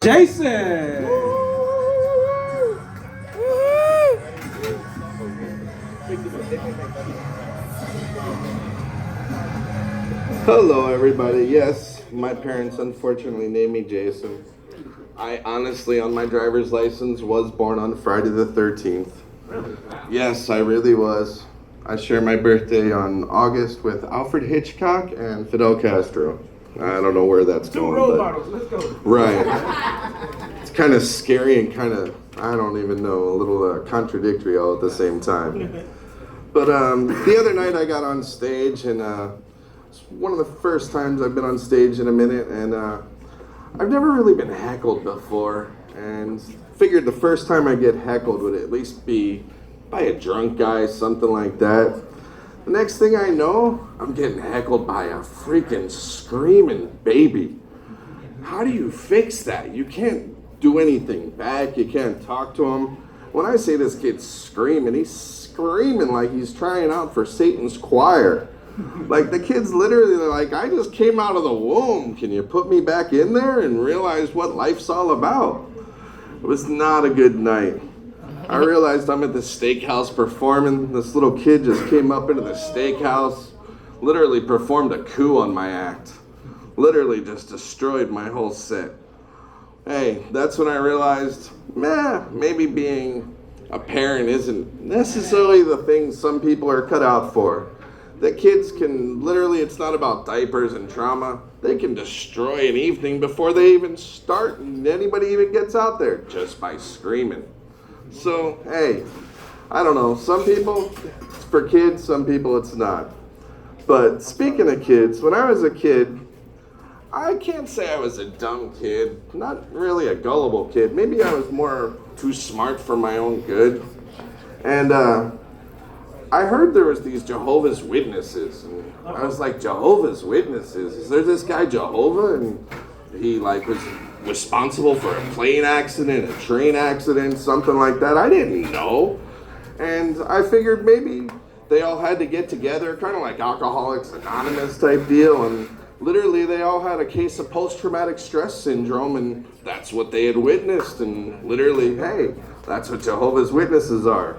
Jason. Hello, everybody. Yes, my parents unfortunately named me Jason. I honestly, on my driver's license, was born on Friday the 13th. Yes, I really was. I share my birthday on August with Alfred Hitchcock and Fidel Castro. I don't know where that's Two going. role but models. Let's go. Right. It's kind of scary and kind of, I don't even know, a little contradictory all at the same time. But the other night I got on stage, and it's one of the first times I've been on stage in a minute, and I've never really been heckled before, and figured the first time I get heckled would at least be by a drunk guy, something like that. The next thing I know, I'm getting heckled by a freaking screaming baby. How do you fix that? You can't do anything back, you can't talk to him. When I say this kid's screaming, he's screaming like he's trying out for Satan's choir. Like the kid's literally like, I just came out of the womb. Can you put me back in there and realize what life's all about? It was not a good night. I realized I'm at the steakhouse performing. This little kid just came up into the steakhouse, literally performed a coup on my act. Literally just destroyed my whole set. Hey, that's when I realized, maybe being a parent isn't necessarily the thing some people are cut out for. That kids can literally, it's not about diapers and trauma. They can destroy an evening before they even start and anybody even gets out there just by screaming. So, hey, I don't know. Some people, it's for kids, some people it's not. But speaking of kids, when I was a kid, I can't say I was a dumb kid, not really a gullible kid. Maybe I was more too smart for my own good. And I heard there was these Jehovah's Witnesses, and I was like, Jehovah's Witnesses? Is there this guy Jehovah? And he like was responsible for a plane accident, a train accident, something like that. I didn't know. And I figured maybe they all had to get together, kind of like Alcoholics Anonymous type deal, and literally they all had a case of post-traumatic stress syndrome, and that's what they had witnessed, and literally, hey, that's what Jehovah's Witnesses are.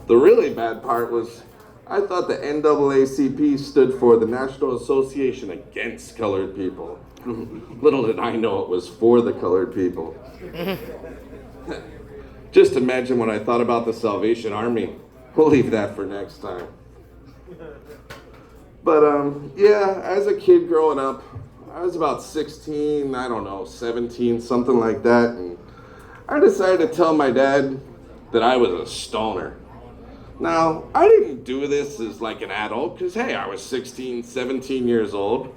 The really bad part was, I thought the NAACP stood for the National Association Against Colored People. Little did I know it was for the colored people. Just imagine what I thought about the Salvation Army. We'll leave that for next time. But yeah, as a kid growing up, I was about 16, 17, something like that, and I decided to tell my dad that I was a stoner. Now, I didn't do this as like an adult, because hey, I was 16, 17 years old.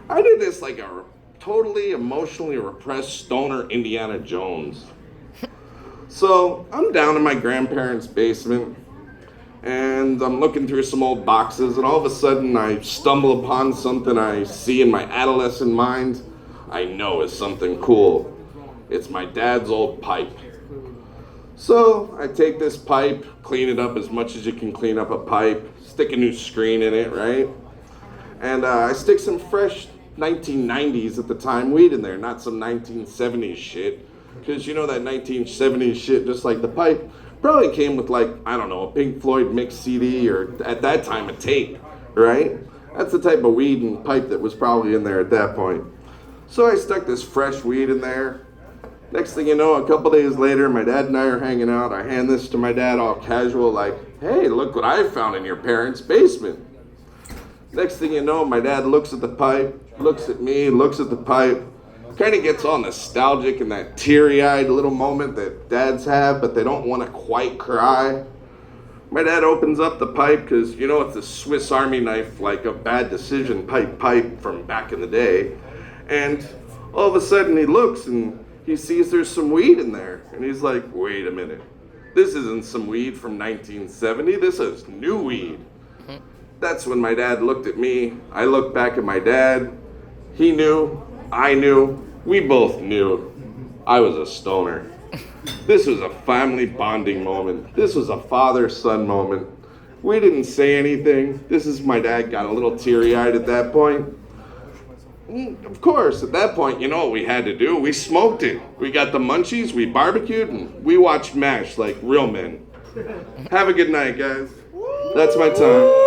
I did this like a totally emotionally repressed stoner Indiana Jones. So I'm down in my grandparents' basement, and I'm looking through some old boxes, and all of a sudden I stumble upon something I see in my adolescent mind I know is something cool. It's my dad's old pipe. So I take this pipe, clean it up as much as you can clean up a pipe, stick a new screen in it, right? And I stick some fresh 1990s at the time weed in there, not some 1970s shit. Because you know that 1970s shit, just like the pipe, probably came with like, I don't know, a Pink Floyd mix CD or at that time a tape, right? That's the type of weed and pipe that was probably in there at that point. So I stuck this fresh weed in there. Next thing you know, a couple days later, my dad and I are hanging out. I hand this to my dad all casual like, hey, look what I found in your parents' basement. Next thing you know, my dad looks at the pipe, looks at me, looks at the pipe, kind of gets all nostalgic in that teary-eyed little moment that dads have, but they don't want to quite cry. My dad opens up the pipe because, you know, it's a Swiss Army knife, like a Bad Decision pipe from back in the day. And all of a sudden he looks and he sees there's some weed in there. And he's like, wait a minute. This isn't some weed from 1970. This is new weed. That's when my dad looked at me. I looked back at my dad. He knew. I knew. We both knew. I was a stoner. This was a family bonding moment. This was a father-son moment. We didn't say anything. This is my dad got a little teary-eyed at that point. Of course, at that point, you know what we had to do? We smoked it. We got the munchies, we barbecued, and we watched MASH like real men. Have a good night, guys. That's my time.